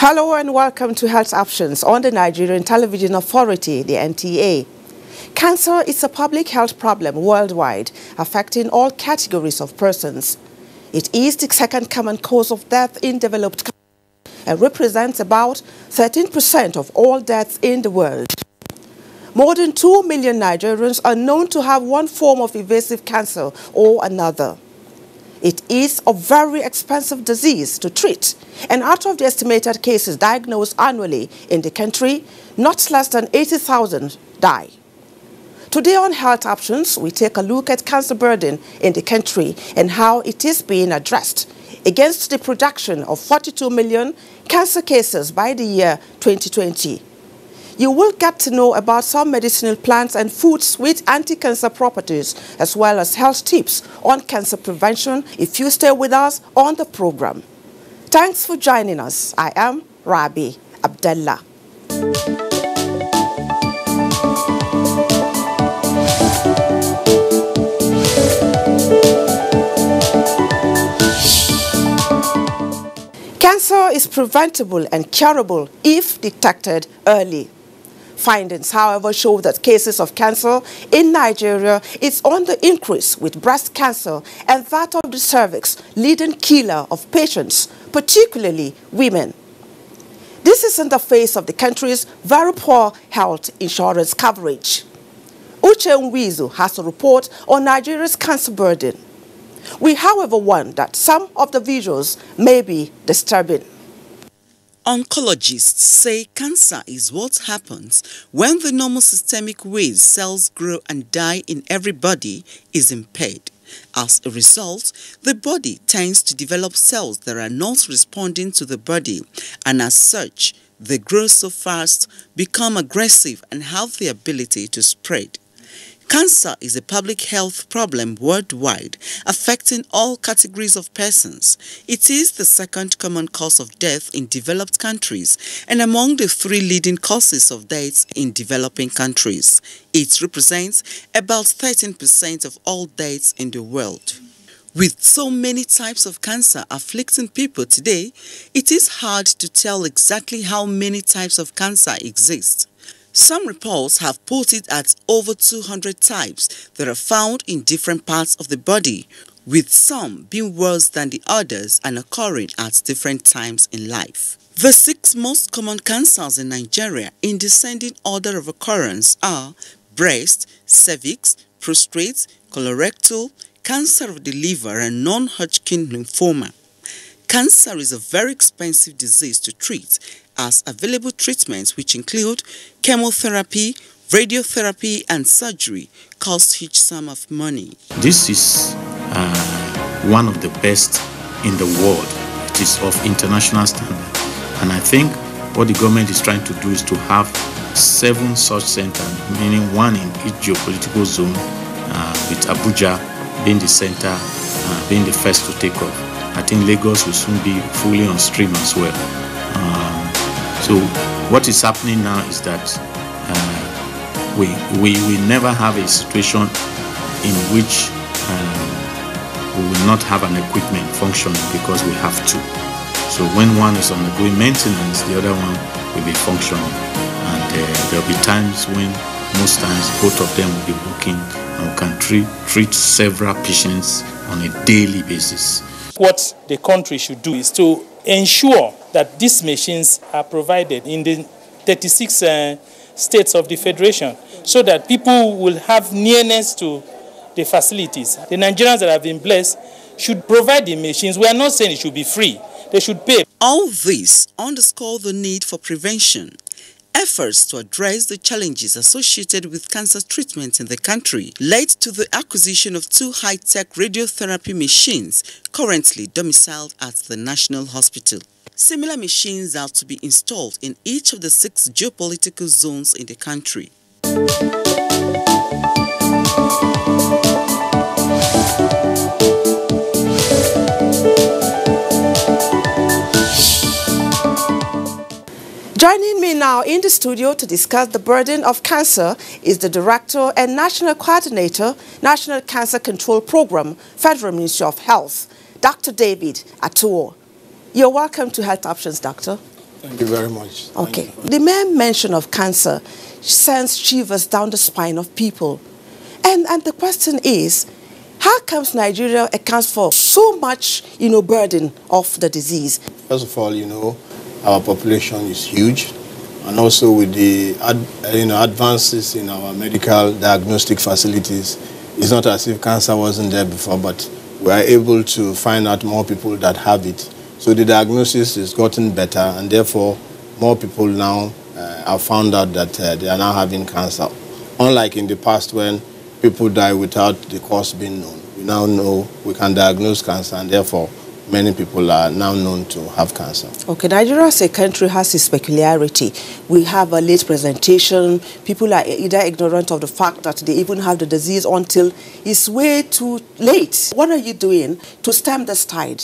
Hello and welcome to Health Options on the Nigerian Television Authority, the NTA. Cancer is a public health problem worldwide, affecting all categories of persons. It is the second common cause of death in developed countries and represents about 13% of all deaths in the world. More than 2 million Nigerians are known to have one form of invasive cancer or another. It is a very expensive disease to treat, and out of the estimated cases diagnosed annually in the country, not less than 80,000 die. Today on Health Options, we take a look at cancer burden in the country and how it is being addressed against the projection of 42 million cancer cases by the year 2020. You will get to know about some medicinal plants and foods with anti-cancer properties, as well as health tips on cancer prevention if you stay with us on the program. Thanks for joining us. I am Rabi Abdullah. Cancer is preventable and curable if detected early. Findings, however, show that cases of cancer in Nigeria is on the increase, with breast cancer and that of the cervix leading killer of patients, particularly women. This is in the face of the country's very poor health insurance coverage. Uche Nwizu has a report on Nigeria's cancer burden. We, however, warn that some of the visuals may be disturbing. Oncologists say cancer is what happens when the normal systemic ways cells grow and die in every body is impaired. As a result, the body tends to develop cells that are not responding to the body, and as such, they grow so fast, become aggressive, and have the ability to spread. Cancer is a public health problem worldwide, affecting all categories of persons. It is the second common cause of death in developed countries and among the 3 leading causes of deaths in developing countries. It represents about 13% of all deaths in the world. With so many types of cancer afflicting people today, it is hard to tell exactly how many types of cancer exist. Some reports have put it at over 200 types that are found in different parts of the body, with some being worse than the others and occurring at different times in life. The 6 most common cancers in Nigeria in descending order of occurrence are breast, cervix, prostate, colorectal, cancer of the liver, and non-Hodgkin lymphoma. Cancer is a very expensive disease to treat, as available treatments, which include chemotherapy, radiotherapy, and surgery, cost huge sum of money. This is one of the best in the world. It is of international standard. And I think what the government is trying to do is to have 7 such centers, meaning 1 in each geopolitical zone, with Abuja being the center, being the first to take off. I think Lagos will soon be fully on stream as well. So what is happening now is that we never have a situation in which we will not have an equipment functioning because we have 2. So when one is undergoing maintenance, the other one will be functioning. And there will be times when, most times, both of them will be working and we can treat several patients on a daily basis. What the country should do is to ensure that these machines are provided in the 36 states of the Federation so that people will have nearness to the facilities. The Nigerians that have been blessed should provide the machines. We are not saying it should be free. They should pay. All this underscore the need for prevention. Efforts to address the challenges associated with cancer treatment in the country led to the acquisition of 2 high-tech radiotherapy machines currently domiciled at the National Hospital. Similar machines are to be installed in each of the 6 geopolitical zones in the country. Joining me now in the studio to discuss the burden of cancer is the Director and National Coordinator, National Cancer Control Program, Federal Ministry of Health, Dr. David Atuo. You're welcome to Health Options, Doctor. Thank you very much. Okay. The mere mention of cancer sends shivers down the spine of people. And the question is, how comes Nigeria accounts for so much, burden of the disease? First of all, our population is huge. And also with the advances in our medical diagnostic facilities, it's not as if cancer wasn't there before, but we are able to find out more people that have it. So the diagnosis has gotten better, and therefore more people now have found out that they are now having cancer. Unlike in the past when people die without the cause being known. We now know we can diagnose cancer, and therefore many people are now known to have cancer. Okay, Nigeria as a country has its peculiarity. We have a late presentation. People are either ignorant of the fact that they even have the disease until it's way too late. What are you doing to stem this tide?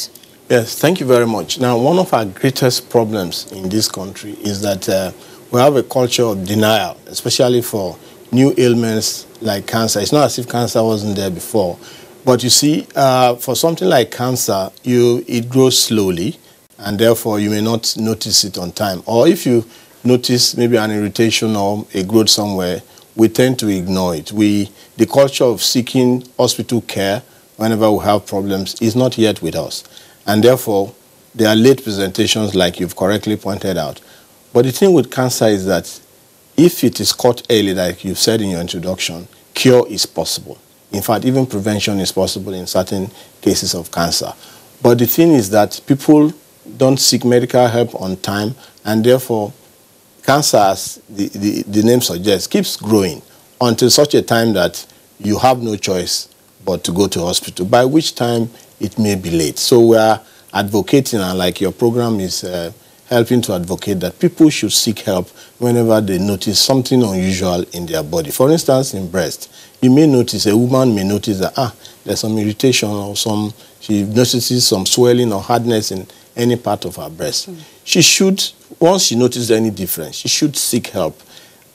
Yes, thank you very much. Now, one of our greatest problems in this country is that we have a culture of denial, especially for new ailments like cancer. It's not as if cancer wasn't there before. But you see, for something like cancer, it grows slowly, and therefore you may not notice it on time. Or if you notice maybe an irritation or a growth somewhere, we tend to ignore it. The culture of seeking hospital care whenever we have problems is not yet with us. And therefore, there are late presentations like you've correctly pointed out. But the thing with cancer is that if it is caught early, like you said in your introduction, cure is possible. In fact, even prevention is possible in certain cases of cancer. But the thing is that people don't seek medical help on time, and therefore cancer, as the name suggests, keeps growing until such a time that you have no choice but to go to hospital, by which time it may be late. So we are advocating, and like your program is helping to advocate, that people should seek help whenever they notice something unusual in their body. For instance, in breast, you may notice, a woman may notice that there's some irritation, or she notices some swelling or hardness in any part of her breast. She should, once she notices any difference, she should seek help.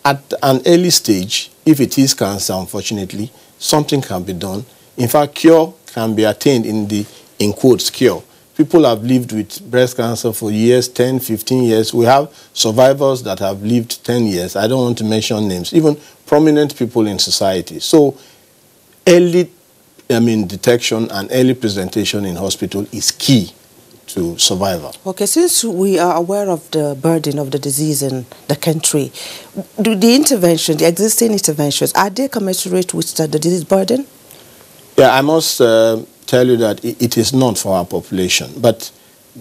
At an early stage, if it is cancer, unfortunately, something can be done. In fact, cure can be attained in quotes, cure. People have lived with breast cancer for years, 10, 15 years. We have survivors that have lived 10 years. I don't want to mention names, even prominent people in society. So early detection and early presentation in hospital is key to survival. Okay, since we are aware of the burden of the disease in the country, do the existing interventions, are they commensurate with the disease burden? Yeah, I must tell you that it is not for our population, but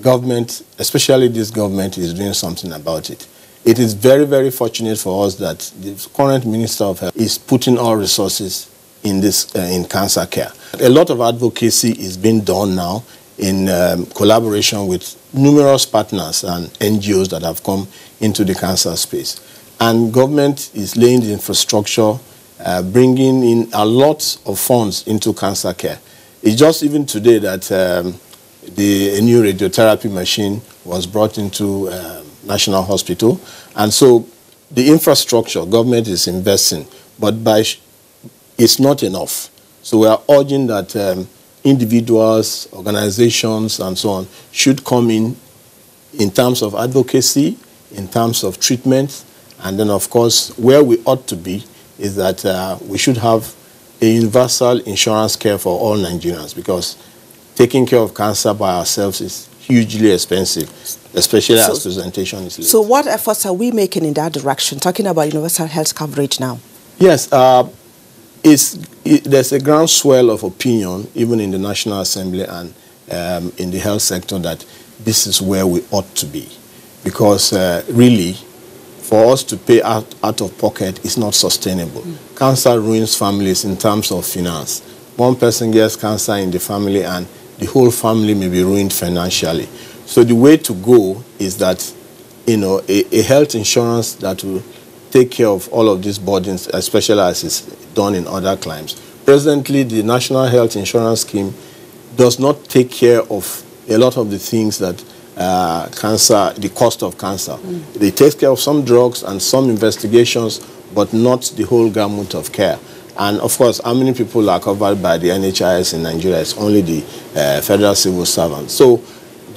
government, especially this government, is doing something about it. It is very, very fortunate for us that the current Minister of Health is putting all resources in in cancer care. A lot of advocacy is being done now in collaboration with numerous partners and NGOs that have come into the cancer space. And government is laying the infrastructure, bringing in a lot of funds into cancer care. It's just even today that a new radiotherapy machine was brought into National Hospital. And so the infrastructure, government is investing, but it's not enough. So we are urging that individuals, organizations, and so on should come in terms of advocacy, in terms of treatment, and then, of course, where we ought to be is that we should have a universal insurance care for all Nigerians, because taking care of cancer by ourselves is hugely expensive, especially as presentation is late. So what efforts are we making in that direction, talking about universal health coverage now? Yes, there's a groundswell of opinion, even in the National Assembly and in the health sector, that this is where we ought to be. Because really, for us to pay out of pocket is not sustainable. Cancer ruins families in terms of finance. One person gets cancer in the family and the whole family may be ruined financially. So the way to go is that, a health insurance that will take care of all of these burdens, especially as it's done in other climes. Presently, the National Health Insurance Scheme does not take care of a lot of the things that cancer, the cost of cancer. They take care of some drugs and some investigations, but not the whole gamut of care. And of course, how many people are covered by the NHIS in Nigeria? It's only the federal civil servants. So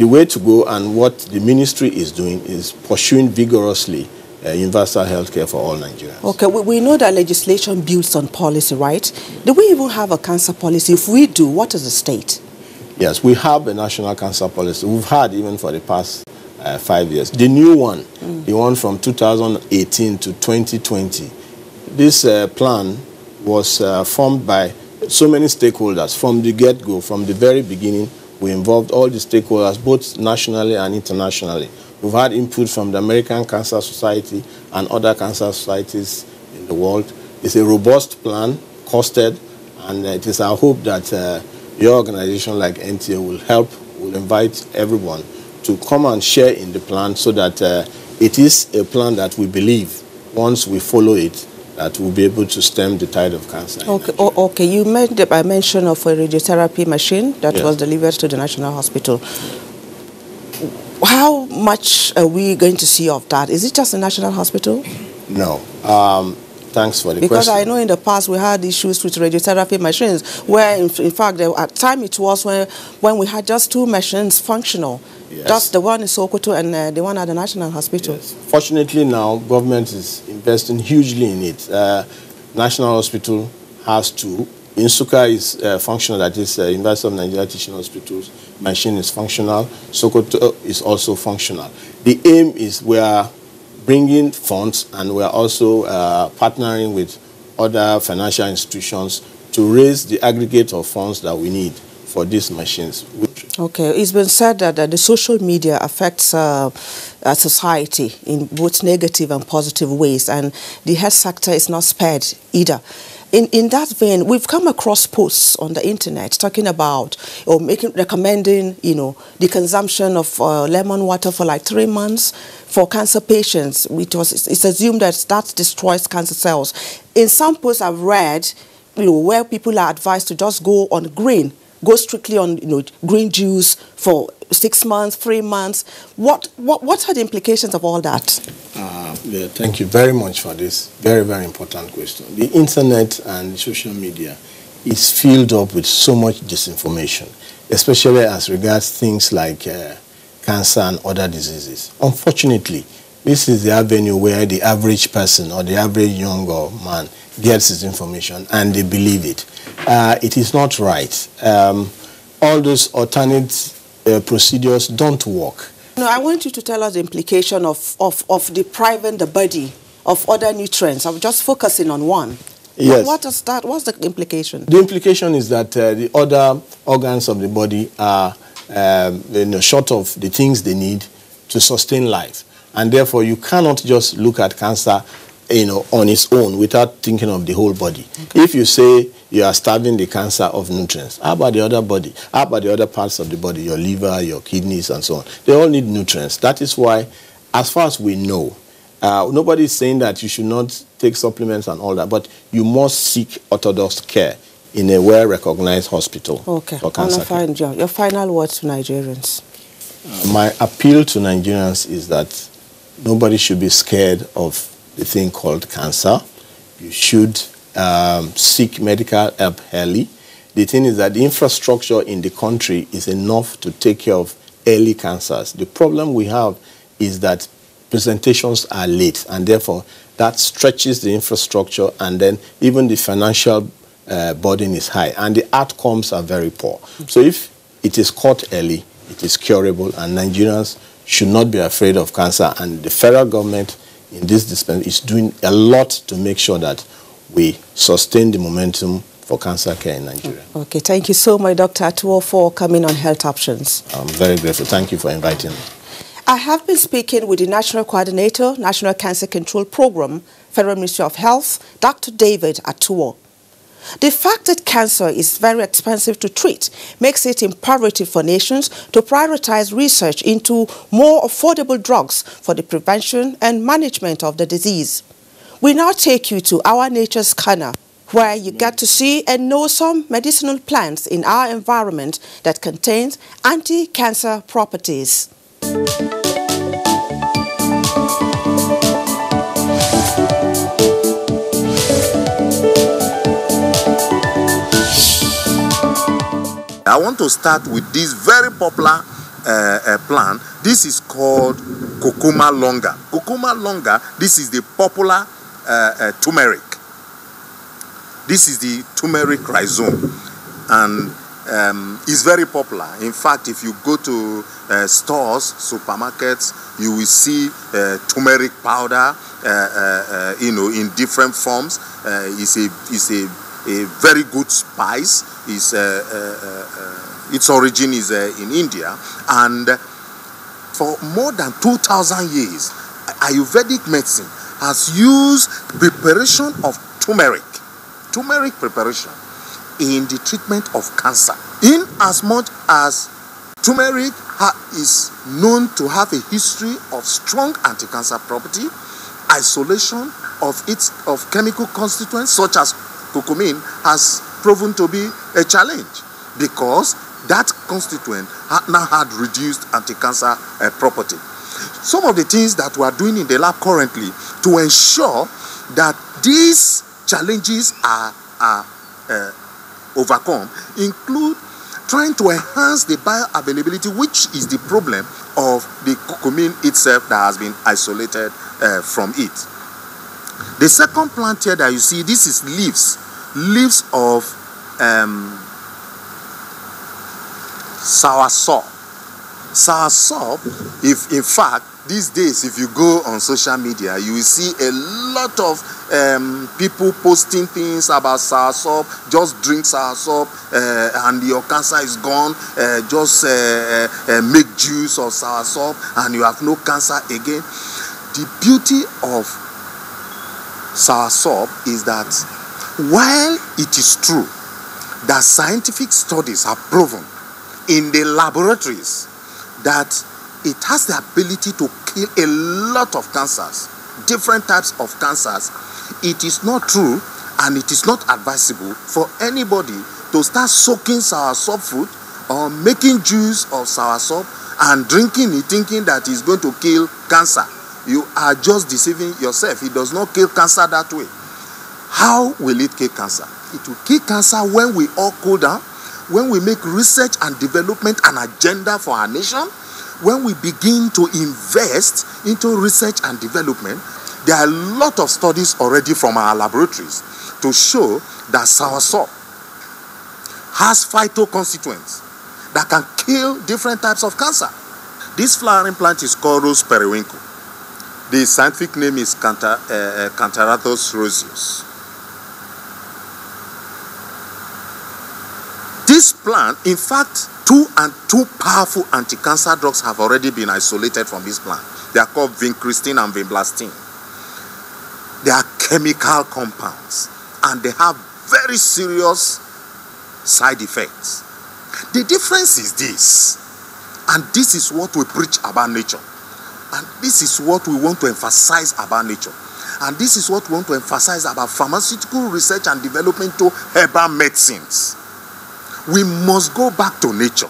the way to go and what the ministry is doing is pursuing vigorously universal health care for all Nigerians. Okay, we know that legislation builds on policy, right? Do we even have a cancer policy? If we do, what is the state? Yes, we have a national cancer policy. We've had even for the past 5 years. The new one, the one from 2018 to 2020, this plan was formed by so many stakeholders from the get-go, from the very beginning. We involved all the stakeholders, both nationally and internationally. We've had input from the American Cancer Society and other cancer societies in the world. It's a robust plan, costed, and it is our hope that your organization like NTA will invite everyone to come and share in the plan so that it is a plan that we believe, once we follow it, that we'll be able to stem the tide of cancer. Okay, okay. You made a mention of a radiotherapy machine that was delivered to the National Hospital. How much are we going to see of that? Is it just the National Hospital? No. Thanks for the question. Because I know in the past we had issues with radiotherapy machines where, in fact, at time it was when we had just 2 machines functional. Yes. Just the one in Sokoto and the one at the National Hospital. Yes. Fortunately now, government is investing hugely in it. National Hospital has 2. Insuka is functional, that is University of Nigeria Teaching Hospital's machine is functional. Sokoto is also functional. The aim is we are bringing funds and we are also partnering with other financial institutions to raise the aggregate of funds that we need for these machines. Okay, it's been said that the social media affects society in both negative and positive ways, and the health sector is not spared either. In that vein, we've come across posts on the internet talking about or recommending, the consumption of lemon water for like 3 months for cancer patients. It's assumed that destroys cancer cells. In some posts I've read, where people are advised to just go on green, go strictly on green juice for 6 months, 3 months. What are the implications of all that? Yeah, thank you very much for this very, very important question. The internet and social media is filled up with so much disinformation, especially as regards things like cancer and other diseases. Unfortunately, this is the avenue where the average person or the average young man gets his information and they believe it. It is not right. All those alternate procedures don't work. No, I want you to tell us the implication of depriving the body of other nutrients. I'm just focusing on one. Yes. What is that? What's the implication? The implication is that the other organs of the body are short of the things they need to sustain life. And therefore, you cannot just look at cancer on its own without thinking of the whole body. Okay. If you say you are starving the cancer of nutrients, how about the other body? How about the other parts of the body, your liver, your kidneys, and so on? They all need nutrients. That is why, as far as we know, nobody is saying that you should not take supplements and all that, but you must seek orthodox care in a well-recognized hospital for cancer care. Your final words to Nigerians. My appeal to Nigerians is that nobody should be scared of the thing called cancer. You should seek medical help early. The thing is that the infrastructure in the country is enough to take care of early cancers. The problem we have is that presentations are late, and therefore that stretches the infrastructure, and then even the financial burden is high, and the outcomes are very poor. So if it is caught early, it is curable, and Nigerians should not be afraid of cancer, and the federal government in this dispensation is doing a lot to make sure that we sustain the momentum for cancer care in Nigeria. Okay, thank you so much, Dr. Atuo, for coming on Health Options. I'm very grateful. Thank you for inviting me. I have been speaking with the National Coordinator, National Cancer Control Program, Federal Ministry of Health, Dr. David Atuo. The fact that cancer is very expensive to treat makes it imperative for nations to prioritize research into more affordable drugs for the prevention and management of the disease. We now take you to our Nature's Corner, where you get to see and know some medicinal plants in our environment that contains anti-cancer properties. I want to start with this very popular plant. This is called Cucuma longa. Cucuma longa, this is the popular turmeric. This is the turmeric rhizome, and it's very popular. In fact, if you go to stores, supermarkets, you will see turmeric powder, in different forms. It's a very good spice. Its origin is in India, and for more than 2,000 years, Ayurvedic medicine has used preparation of turmeric preparation in the treatment of cancer. In as much as turmeric is known to have a history of strong anti-cancer property, isolation of chemical constituents such as curcumin has proven to be a challenge, because that constituent now had reduced anti-cancer property. Some of the things that we are doing in the lab currently to ensure that these challenges are overcome include trying to enhance the bioavailability, which is the problem of the curcumin itself that has been isolated from it. The second plant here that you see, this is leaves of soursop. Soursop, if in fact these days, if you go on social media, you will see a lot of people posting things about soursop. Just drink soursop and your cancer is gone. Just make juice of soursop and you have no cancer again. The beauty of soursop is that while it is true that scientific studies have proven in the laboratories that it has the ability to kill a lot of cancers, different types of cancers, it is not true and it is not advisable for anybody to start soaking soursop fruit or making juice of soursop and drinking it thinking that it's going to kill cancer. You are just deceiving yourself. It does not kill cancer that way. How will it kill cancer? It will kill cancer when we all cool down, when we make research and development an agenda for our nation, when we begin to invest into research and development. There are a lot of studies already from our laboratories to show that soursop has phytoconstituents that can kill different types of cancer. This flowering plant is called rose periwinkle. The scientific name is Cantharathos roseus. This plant, in fact, two powerful anti-cancer drugs have already been isolated from this plant. They are called vincristine and vinblastine. They are chemical compounds and they have very serious side effects. The difference is this, and this is what we preach about nature, and this is what we want to emphasize about nature, and this is what we want to emphasize about pharmaceutical research and development to herbal medicines. We must go back to nature.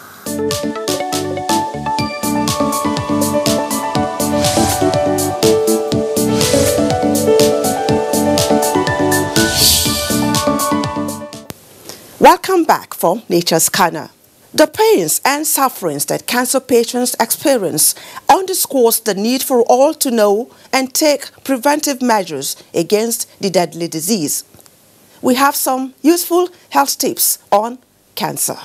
Welcome back from Nature's Corner. The pains and sufferings that cancer patients experience underscores the need for all to know and take preventive measures against the deadly disease. We have some useful health tips on cancer.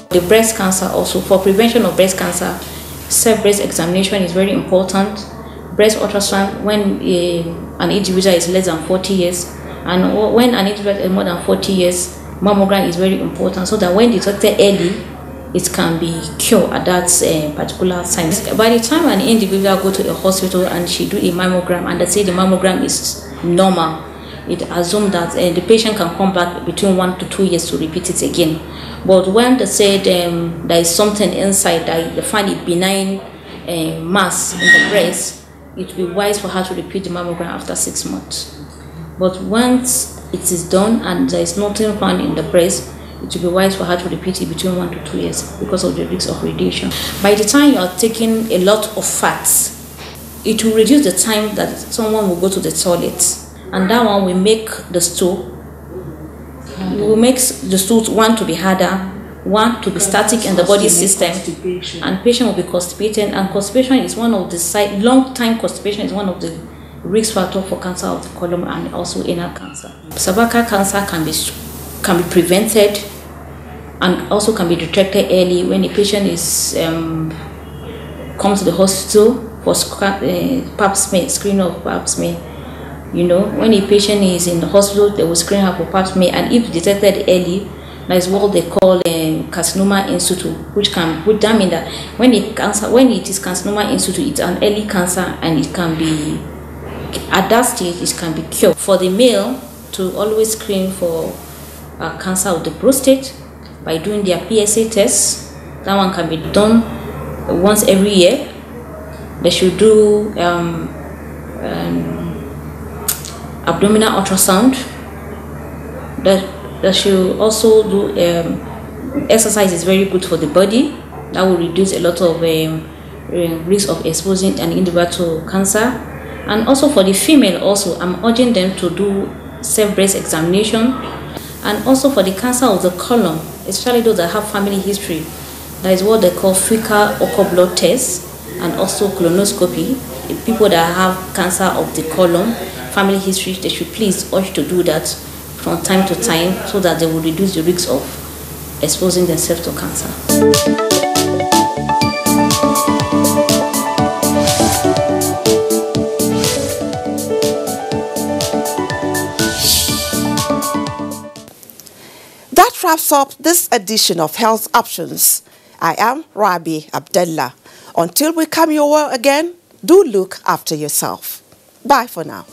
The breast cancer also, for prevention of breast cancer, self-breast examination is very important. Breast ultrasound when an individual is less than 40 years, and when an individual is more than 40 years, mammogram is very important so that when detected early, it can be cured at that particular time. By the time an individual go to a hospital and she do a mammogram and they say the mammogram is normal, it assumes that the patient can come back between 1 to 2 years to repeat it again. But when they say there is something inside that they find a benign mass in the breast, it will be wise for her to repeat the mammogram after 6 months. But once it is done and there is nothing found in the breast, it will be wise for her to repeat it between 1 to 2 years because of the risk of radiation. By the time you are taking a lot of fats, it will reduce the time that someone will go to the toilet, and that one will make the stool. It will make the stool, one, to be harder, one, to be static in the body system, and patient will be constipated. And constipation is one of the long-time constipation is one of the risk factor for cancer of the colon and also anal cancer. Cervical cancer can be prevented and also can be detected early when a patient is comes to the hospital for pap smear, screening of pap smear. You know, when a patient is in the hospital, they will screen her for pap smear, and if detected early, that is what they call carcinoma in situ, which that mean that when it is carcinoma in situ, it's an early cancer, and it can be, at that stage, it can be cured. For the male, to always screen for cancer of the prostate by doing their PSA test. That one can be done once every year. They should do abdominal ultrasound. That should also do exercise is very good for the body. That will reduce a lot of risk of exposing an individual to cancer. And also for the female, also I'm urging them to do self-breast examination. And also for the cancer of the colon, especially those that have family history, that is what they call fecal occult blood test, and also colonoscopy. People that have cancer of the colon, family history, they should please urge to do that from time to time, so that they will reduce the risk of exposing themselves to cancer. That wraps up this edition of Health Options. I am Rabi Abdullah. Until we come your way again, do look after yourself. Bye for now.